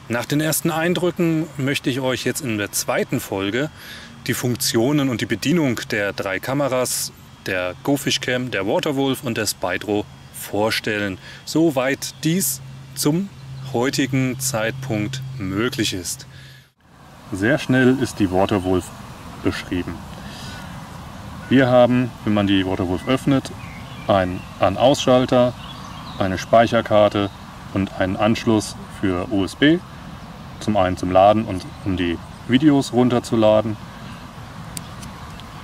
Nach den ersten Eindrücken möchte ich euch jetzt in der zweiten Folge die Funktionen und die Bedienung der 3 Kameras, der GoFishCam, der Waterwolf und der Spydro vorstellen, soweit dies zum heutigen Zeitpunkt möglich ist. Sehr schnell ist die Waterwolf beschrieben. Wir haben, wenn man die Waterwolf öffnet, einen An-Ausschalter, eine Speicherkarte und einen Anschluss für USB. Zum einen zum Laden und um die Videos runterzuladen.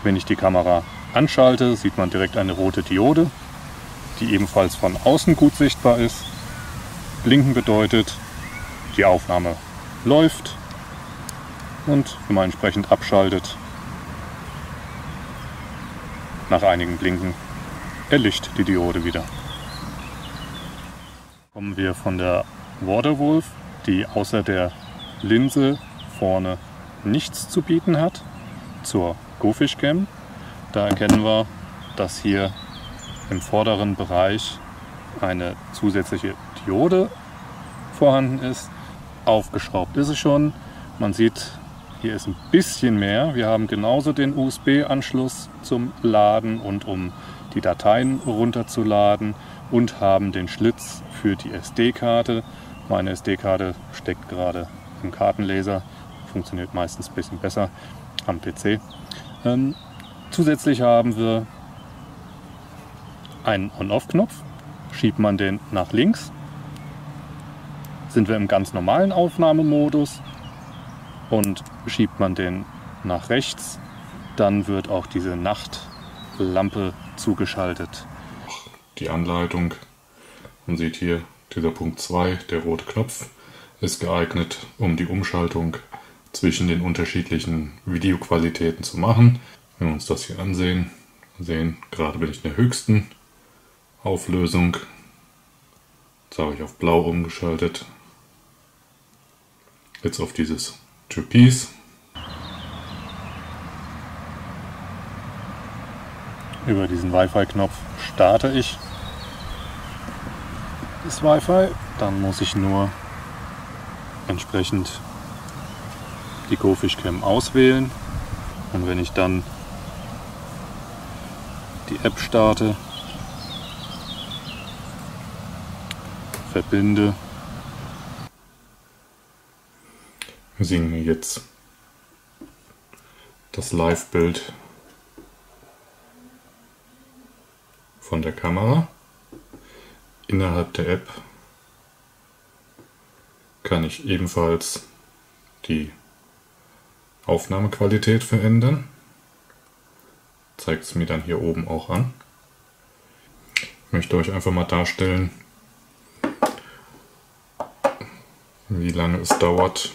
Wenn ich die Kamera anschalte, sieht man direkt eine rote Diode, die ebenfalls von außen gut sichtbar ist. Blinken bedeutet, die Aufnahme läuft, und wenn man entsprechend abschaltet, nach einigen Blinken erlischt die Diode wieder. Kommen wir von der Waterwolf, die außer der Linse vorne nichts zu bieten hat, zur GoFishCam. Da erkennen wir, dass hier im vorderen Bereich eine zusätzliche Diode vorhanden ist. Aufgeschraubt ist es schon. Man sieht, hier ist ein bisschen mehr. Wir haben genauso den USB-Anschluss zum Laden und um die Dateien runterzuladen und haben den Schlitz für die SD-Karte. Meine SD-Karte steckt gerade im Kartenleser, funktioniert meistens ein bisschen besser am PC. Zusätzlich haben wir einen On-Off-Knopf. Schiebt man den nach links, sind wir im ganz normalen Aufnahmemodus, und schiebt man den nach rechts, dann wird auch diese Nachtlampe zugeschaltet. Die Anleitung, man sieht hier, dieser Punkt 2, der rote Knopf, ist geeignet, um die Umschaltung zwischen den unterschiedlichen Videoqualitäten zu machen. Wenn wir uns das hier ansehen, sehen, gerade bin ich in der höchsten Auflösung. Jetzt habe ich auf Blau umgeschaltet. Jetzt auf dieses Türkis. Über diesen Wi-Fi-Knopf starte ich das Wi-Fi. Dann muss ich nur entsprechend die GoFishCam auswählen. Und wenn ich dann die App starte, verbinde, sehen wir jetzt das Live-Bild von der Kamera. Innerhalb der App kann ich ebenfalls die Aufnahmequalität verändern. Zeigt es mir dann hier oben auch an. Ich möchte euch einfach mal darstellen, wie lange es dauert,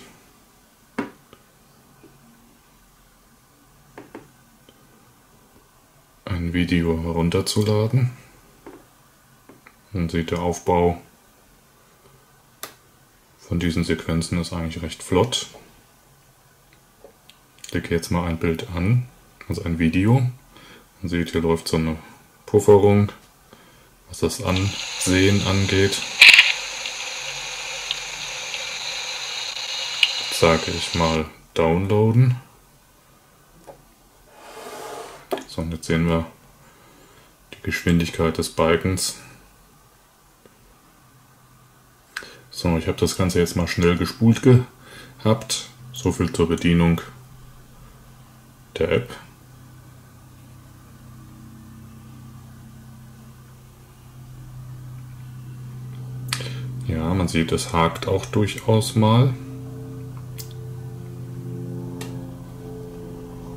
ein Video herunterzuladen. Man sieht, der Aufbau von diesen Sequenzen ist eigentlich recht flott. Ich klicke jetzt mal ein Bild an, also ein Video. Man sieht, hier läuft so eine Pufferung, was das Ansehen angeht. Jetzt sage ich mal downloaden. So, und jetzt sehen wir die Geschwindigkeit des Balkens. So, ich habe das Ganze jetzt mal schnell gespult gehabt. So viel zur Bedienung der App. Ja, man sieht, es hakt auch durchaus mal.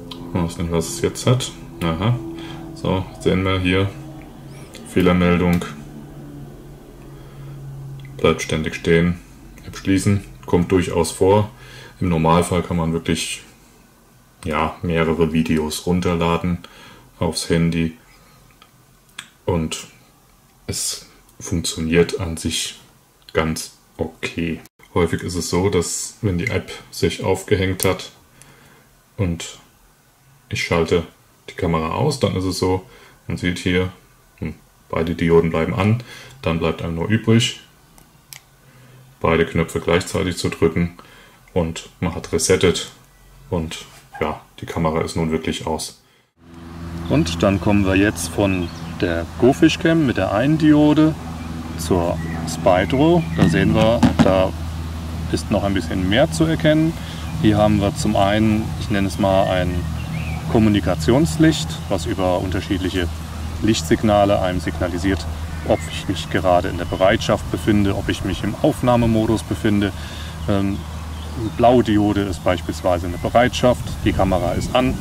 Ich weiß nicht, was es jetzt hat. Aha. So, jetzt sehen wir hier Fehlermeldung. Bleibt ständig stehen. App schließen. Kommt durchaus vor. Im Normalfall kann man wirklich mehrere Videos runterladen aufs Handy. Und es funktioniert an sich ganz okay. Häufig ist es so, dass wenn die App sich aufgehängt hat und ich schalte die Kamera aus, dann ist es so, man sieht hier, beide Dioden bleiben an, dann bleibt einem nur übrig beide Knöpfe gleichzeitig zu drücken und man hat resettet und ja, die Kamera ist nun wirklich aus. Und dann kommen wir jetzt von der GoFishCam mit der einen Diode zur Spydro. Da sehen wir, da ist noch ein bisschen mehr zu erkennen. Hier haben wir zum einen, ich nenne es mal ein Kommunikationslicht, was über unterschiedliche Lichtsignale einem signalisiert, ob ich mich gerade in der Bereitschaft befinde, ob ich mich im Aufnahmemodus befinde. Blaue Diode ist beispielsweise eine Bereitschaft, die Kamera ist an.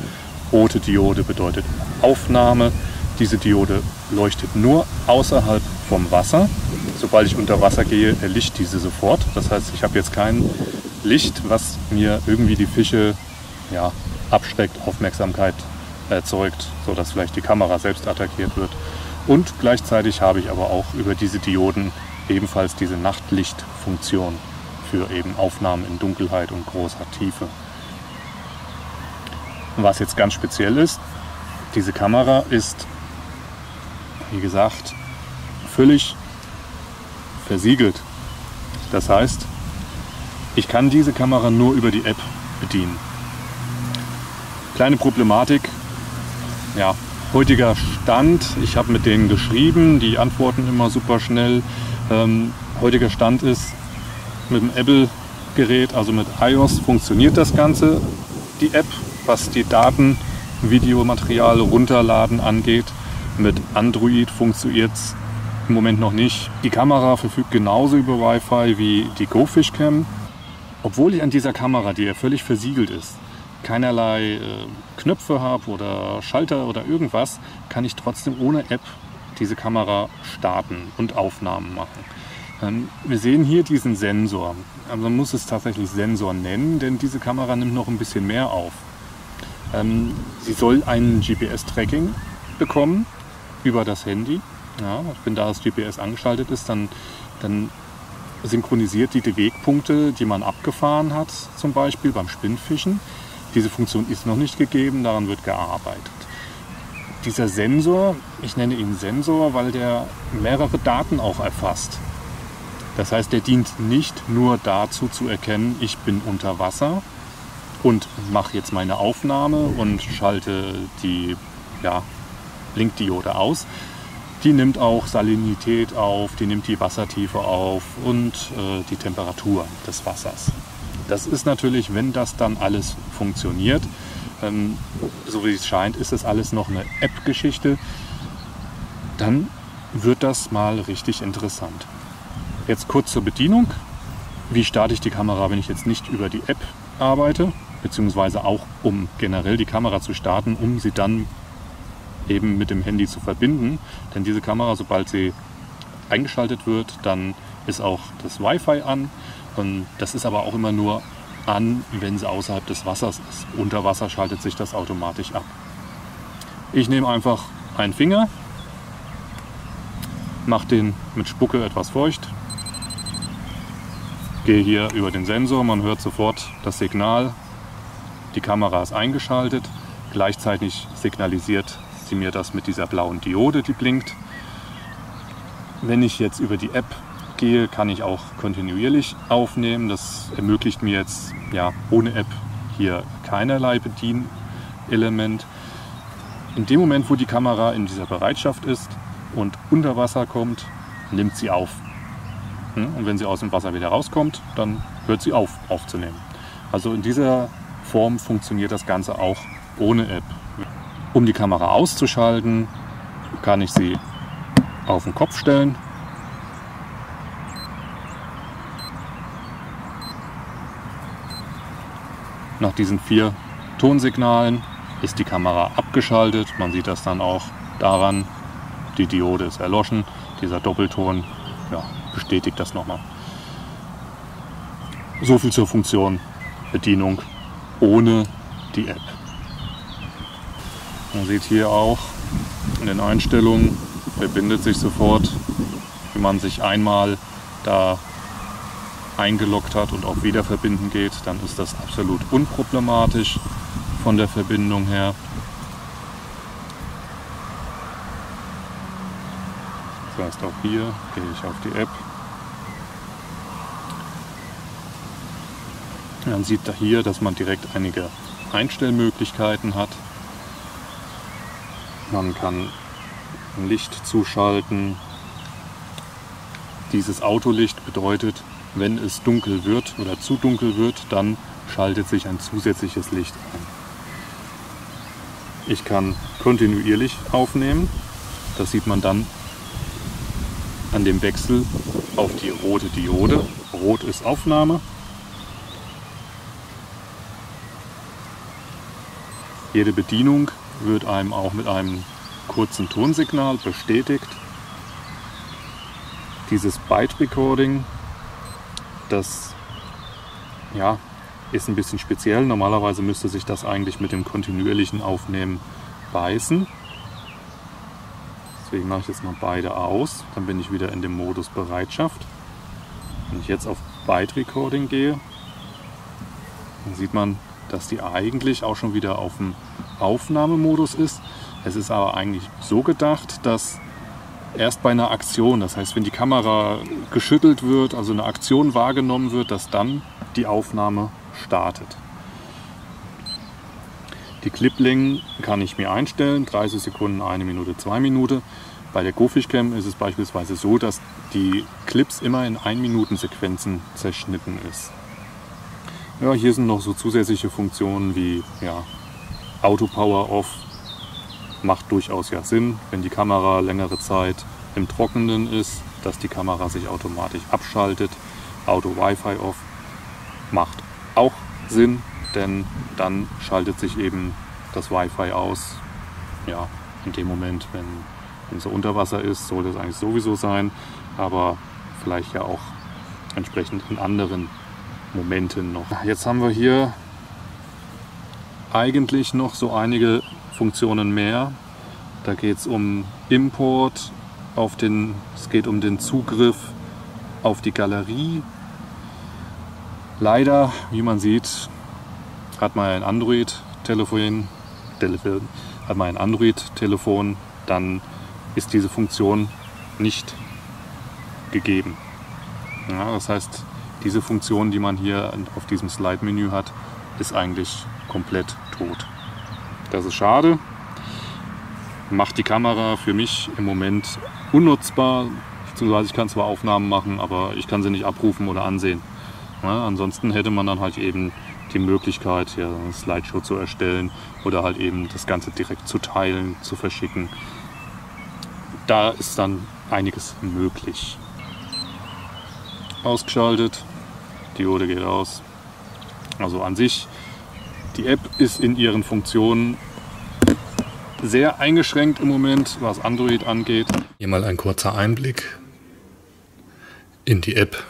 Rote Diode bedeutet Aufnahme. Diese Diode leuchtet nur außerhalb vom Wasser. Sobald ich unter Wasser gehe, erlischt diese sofort. Das heißt, ich habe jetzt kein Licht, was mir irgendwie die Fische abschreckt, Aufmerksamkeit erzeugt, sodass vielleicht die Kamera selbst attackiert wird. Und gleichzeitig habe ich aber auch über diese Dioden ebenfalls diese Nachtlichtfunktion für eben Aufnahmen in Dunkelheit und großer Tiefe. Was jetzt ganz speziell ist, diese Kamera ist, wie gesagt, völlig versiegelt. Das heißt, ich kann diese Kamera nur über die App bedienen. Kleine Problematik, ja, heutiger Stand, ich habe mit denen geschrieben, die antworten immer super schnell. Heutiger Stand ist, mit dem Apple-Gerät, also mit iOS, funktioniert das Ganze, die App, was die Daten, Videomaterial runterladen angeht. Mit Android funktioniert es im Moment noch nicht. Die Kamera verfügt genauso über Wi-Fi wie die GoFishCam. Obwohl ich an dieser Kamera, die ja völlig versiegelt ist, keinerlei Knöpfe habe oder Schalter oder irgendwas, kann ich trotzdem ohne App diese Kamera starten und Aufnahmen machen. Wir sehen hier diesen Sensor. Also man muss es tatsächlich Sensor nennen, denn diese Kamera nimmt noch ein bisschen mehr auf. Sie soll ein GPS-Tracking bekommen über das Handy. Ja, wenn da das GPS angeschaltet ist, dann synchronisiert die Wegpunkte, die man abgefahren hat, zum Beispiel beim Spinnfischen. Diese Funktion ist noch nicht gegeben, daran wird gearbeitet. Dieser Sensor, ich nenne ihn Sensor, weil der mehrere Daten auch erfasst. Das heißt, der dient nicht nur dazu zu erkennen, ich bin unter Wasser und mache jetzt meine Aufnahme und schalte die Blinkdiode aus. Die nimmt auch Salinität auf, die nimmt die Wassertiefe auf und die Temperatur des Wassers. Das ist natürlich, wenn das dann alles funktioniert, so wie es scheint, ist das alles noch eine App-Geschichte, dann wird das mal richtig interessant. Jetzt kurz zur Bedienung. Wie starte ich die Kamera, wenn ich jetzt nicht über die App arbeite, beziehungsweise auch um generell die Kamera zu starten, um sie dann eben mit dem Handy zu verbinden. Denn diese Kamera, sobald sie eingeschaltet wird, dann ist auch das Wi-Fi an. Und das ist aber auch immer nur an, wenn sie außerhalb des Wassers ist. Unter Wasser schaltet sich das automatisch ab. Ich nehme einfach einen Finger, mache den mit Spucke etwas feucht, gehe hier über den Sensor, man hört sofort das Signal, die Kamera ist eingeschaltet, gleichzeitig signalisiert sie mir das mit dieser blauen Diode, die blinkt. Wenn ich jetzt über die App gehe, kann ich auch kontinuierlich aufnehmen. Das ermöglicht mir jetzt ohne App hier keinerlei Bedienelement. In dem Moment, wo die Kamera in dieser Bereitschaft ist und unter Wasser kommt, nimmt sie auf. Und wenn sie aus dem Wasser wieder rauskommt, dann hört sie auf aufzunehmen. Also in dieser Form funktioniert das Ganze auch ohne App. Um die Kamera auszuschalten, kann ich sie auf den Kopf stellen. Nach diesen 4 Tonsignalen ist die Kamera abgeschaltet. Man sieht das dann auch daran, die Diode ist erloschen. Dieser Doppelton bestätigt das nochmal. So viel zur Funktion Bedienung ohne die App. Man sieht hier auch in den Einstellungen, verbindet sich sofort, wenn man sich einmal da eingeloggt hat und auch wieder verbinden geht, dann ist das absolut unproblematisch von der Verbindung her. Das heißt, auch hier gehe ich auf die App, Man sieht da hier, dass man direkt einige Einstellmöglichkeiten hat. Man kann Licht zuschalten. Dieses Autolicht bedeutet, wenn es dunkel wird oder zu dunkel wird, dann schaltet sich ein zusätzliches Licht ein. Ich kann kontinuierlich aufnehmen. Das sieht man dann an dem Wechsel auf die rote Diode. Rot ist Aufnahme. Jede Bedienung wird einem auch mit einem kurzen Tonsignal bestätigt. Dieses Byte Recording, das ja, ist ein bisschen speziell. Normalerweise müsste sich das eigentlich mit dem kontinuierlichen Aufnehmen beißen. Deswegen mache ich jetzt mal beide aus. Dann bin ich wieder in dem Modus Bereitschaft. Wenn ich jetzt auf Byte Recording gehe, dann sieht man, dass die eigentlich auch schon wieder auf dem Aufnahmemodus ist. Es ist aber eigentlich so gedacht, dass erst bei einer Aktion, das heißt, wenn die Kamera geschüttelt wird, also eine Aktion wahrgenommen wird, dass dann die Aufnahme startet. Die Cliplängen kann ich mir einstellen, 30 Sekunden, 1 Minute, 2 Minuten. Bei der GoFishCam ist es beispielsweise so, dass die Clips immer in 1-Minuten-Sequenzen zerschnitten ist. Ja, hier sind noch so zusätzliche Funktionen wie Auto Power Off. Macht durchaus ja Sinn, wenn die Kamera längere Zeit im Trockenen ist, dass die Kamera sich automatisch abschaltet. Auto Wi-Fi Off macht auch Sinn, denn dann schaltet sich eben das Wi-Fi aus. Ja, in dem Moment, wenn es unter Wasser ist, sollte es eigentlich sowieso sein, aber vielleicht ja auch entsprechend in anderen Momenten noch. Jetzt haben wir hier eigentlich noch so einige Funktionen mehr. Da geht es um Import, es geht um den Zugriff auf die Galerie. Leider, wie man sieht, hat man ein Android-Telefon, dann ist diese Funktion nicht gegeben. Ja, das heißt, diese Funktion, die man hier auf diesem Slide-Menü hat, ist eigentlich komplett tot. Das ist schade. Macht die Kamera für mich im Moment unnutzbar. Beziehungsweise ich kann zwar Aufnahmen machen, aber ich kann sie nicht abrufen oder ansehen. Ja, ansonsten hätte man dann halt eben die Möglichkeit, hier eine Slideshow zu erstellen oder halt eben das Ganze direkt zu teilen, zu verschicken. Da ist dann einiges möglich. Ausgeschaltet, Diode geht aus. Also an sich, die App ist in ihren Funktionen sehr eingeschränkt im Moment, was Android angeht. Hier mal ein kurzer Einblick in die App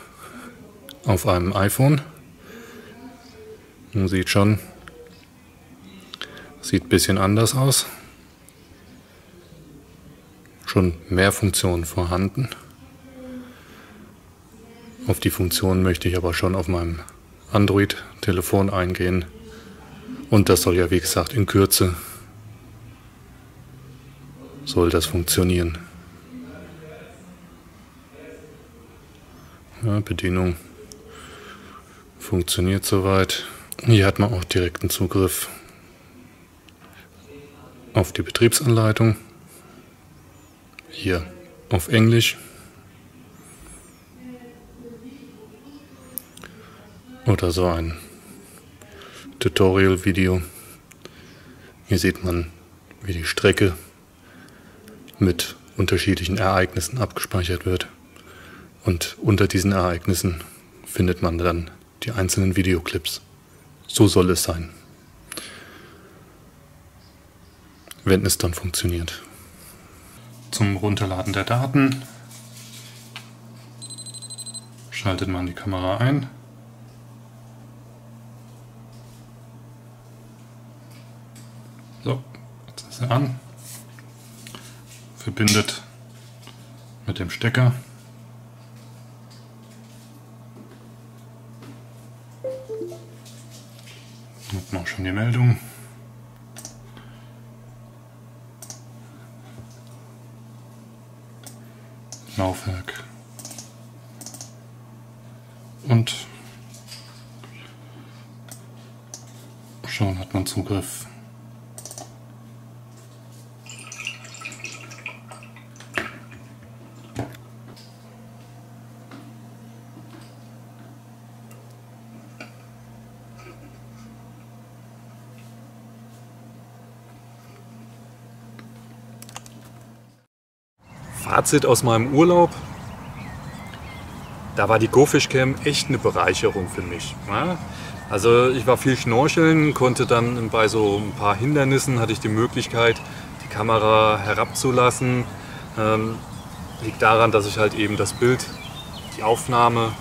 auf einem iPhone. Man sieht schon, sieht ein bisschen anders aus. Schon mehr Funktionen vorhanden. Auf die Funktionen möchte ich aber schon auf meinem Android-Telefon eingehen. Und das soll ja, wie gesagt, in Kürze soll das funktionieren. Ja, Bedienung funktioniert soweit. Hier hat man auch direkten Zugriff auf die Betriebsanleitung. Hier auf Englisch. Oder so ein Tutorial-Video. Hier sieht man, wie die Strecke mit unterschiedlichen Ereignissen abgespeichert wird. Und unter diesen Ereignissen findet man dann die einzelnen Videoclips. So soll es sein, wenn es dann funktioniert. Zum Runterladen der Daten schaltet man die Kamera ein. So, jetzt ist sie an. Verbindet mit dem Stecker. Hat man auch schon die Meldung. Laufwerk. Und Schon hat man Zugriff. Fazit aus meinem Urlaub: Da war die GoFishCam echt eine Bereicherung für mich. Ja? Also ich war viel schnorcheln, konnte dann bei so ein paar Hindernissen, hatte ich die Möglichkeit, die Kamera herabzulassen. Liegt daran, dass ich halt eben das Bild, die Aufnahme,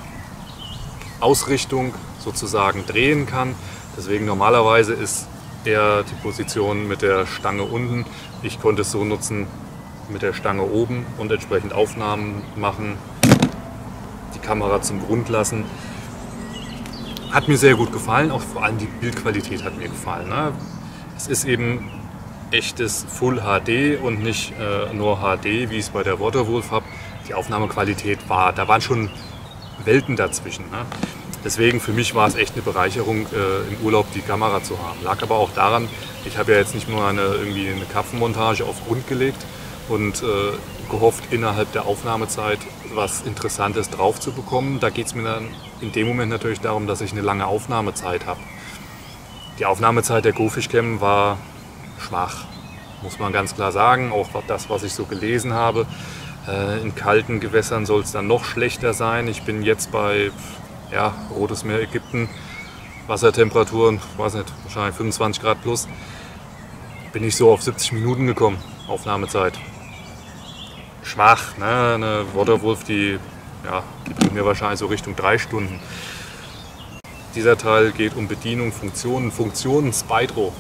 Ausrichtung sozusagen drehen kann. Deswegen normalerweise ist eher die Position mit der Stange unten. Ich konnte es so nutzen mit der Stange oben und entsprechend Aufnahmen machen, die Kamera zum Grund lassen. Hat mir sehr gut gefallen, auch vor allem die Bildqualität hat mir gefallen. Ne? Es ist eben echtes Full HD und nicht nur HD, wie ich es bei der Waterwolf habe. Die Aufnahmequalität da waren schon Welten dazwischen. Ne? Deswegen für mich war es echt eine Bereicherung, im Urlaub die Kamera zu haben. Lag aber auch daran, ich habe ja jetzt nicht nur irgendwie eine Karpfenmontage auf Grund gelegt und gehofft, innerhalb der Aufnahmezeit was Interessantes drauf zu bekommen. Da geht es mir dann in dem Moment natürlich darum, dass ich eine lange Aufnahmezeit habe. Die Aufnahmezeit der GoFishCam war schwach, muss man ganz klar sagen. Auch das, was ich so gelesen habe. In kalten Gewässern soll es dann noch schlechter sein. Ich bin jetzt bei Rotes Meer Ägypten, Wassertemperaturen, weiß nicht, wahrscheinlich 25 Grad plus. Bin ich so auf 70 Minuten gekommen, Aufnahmezeit. Schwach, ne? Eine Waterwolf, die bringt mir wahrscheinlich so Richtung 3 Stunden. Dieser Teil geht um Bedienung, Funktionen Spydro.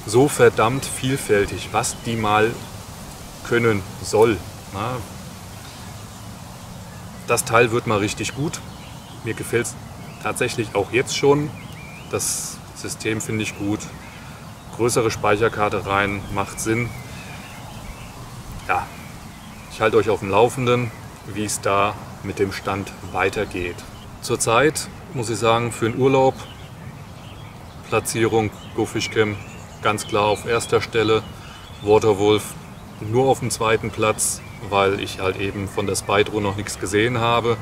So verdammt vielfältig, was die mal können soll. Ne? Das Teil wird mal richtig gut. Mir gefällt es tatsächlich auch jetzt schon. Das System finde ich gut. Größere Speicherkarte rein, macht Sinn. Ja, ich halte euch auf dem Laufenden, wie es da mit dem Stand weitergeht. Zurzeit muss ich sagen, für den Urlaub, Platzierung GoFishCam ganz klar auf erster Stelle, Waterwolf nur auf dem zweiten Platz, weil ich halt eben von der Spydro noch nichts gesehen habe.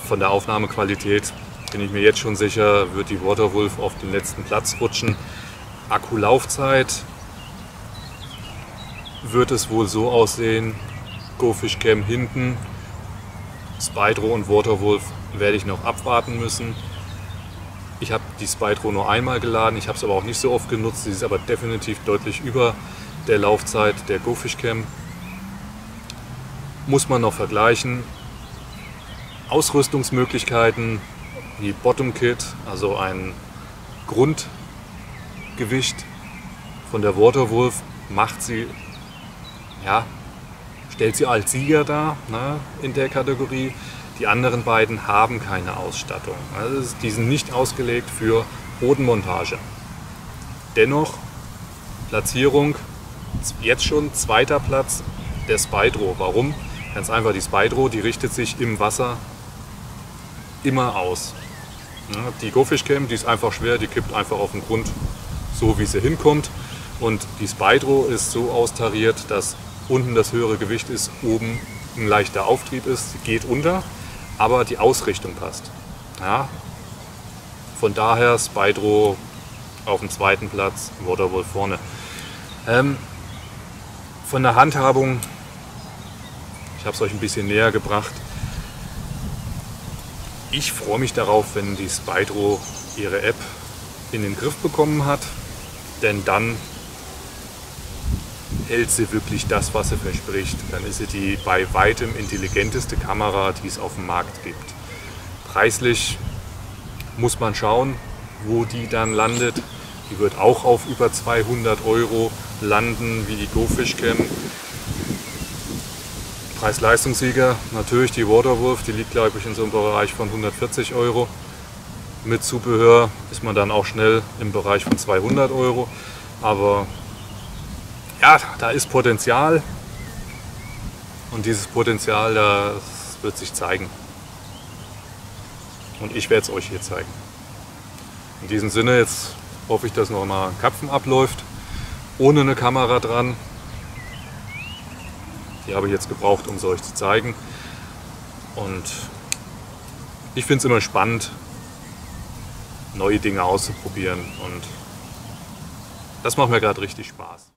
Von der Aufnahmequalität bin ich mir jetzt schon sicher, wird die Waterwolf auf den letzten Platz rutschen. Akkulaufzeit wird es wohl so aussehen, GoFishCam hinten, Spydro und Waterwolf werde ich noch abwarten müssen. Ich habe die Spydro nur einmal geladen, ich habe es aber auch nicht so oft genutzt, sie ist aber definitiv deutlich über der Laufzeit der GoFishCam. Muss man noch vergleichen. Ausrüstungsmöglichkeiten wie Bottom Kit, also ein Grundgewicht von der Waterwolf, macht sie, stellt sie als Sieger dar, ne, in der Kategorie. Die anderen beiden haben keine Ausstattung. Also die sind nicht ausgelegt für Bodenmontage. Dennoch Platzierung jetzt schon zweiter Platz der Spydro. Warum? Ganz einfach, die Spydro, die richtet sich im Wasser immer aus. Die GoFishCam, die ist einfach schwer, die kippt einfach auf den Grund, so wie sie hinkommt. Und die Spydro ist so austariert, dass unten das höhere Gewicht ist, oben ein leichter Auftrieb ist. Sie geht unter, aber die Ausrichtung passt. Ja. Von daher Spydro auf dem zweiten Platz, Waterwolf vorne. Von der Handhabung, ich habe es euch ein bisschen näher gebracht. Ich freue mich darauf, wenn die Spydro ihre App in den Griff bekommen hat, denn dann hält sie wirklich das, was sie verspricht. Dann ist sie die bei weitem intelligenteste Kamera, die es auf dem Markt gibt. Preislich muss man schauen, wo die dann landet. Die wird auch auf über 200 € landen, wie die GoFishCam. Preis-Leistungssieger natürlich die Waterwolf, die liegt glaube ich in so einem Bereich von 140 €. Mit Zubehör ist man dann auch schnell im Bereich von 200 €. Aber ja, da ist Potenzial und dieses Potenzial, das wird sich zeigen. Und ich werde es euch hier zeigen. In diesem Sinne, jetzt hoffe ich, dass noch mal Karpfen abläuft, ohne eine Kamera dran. Die habe ich jetzt gebraucht, um es euch zu zeigen. Und ich finde es immer spannend, neue Dinge auszuprobieren. Und das macht mir gerade richtig Spaß.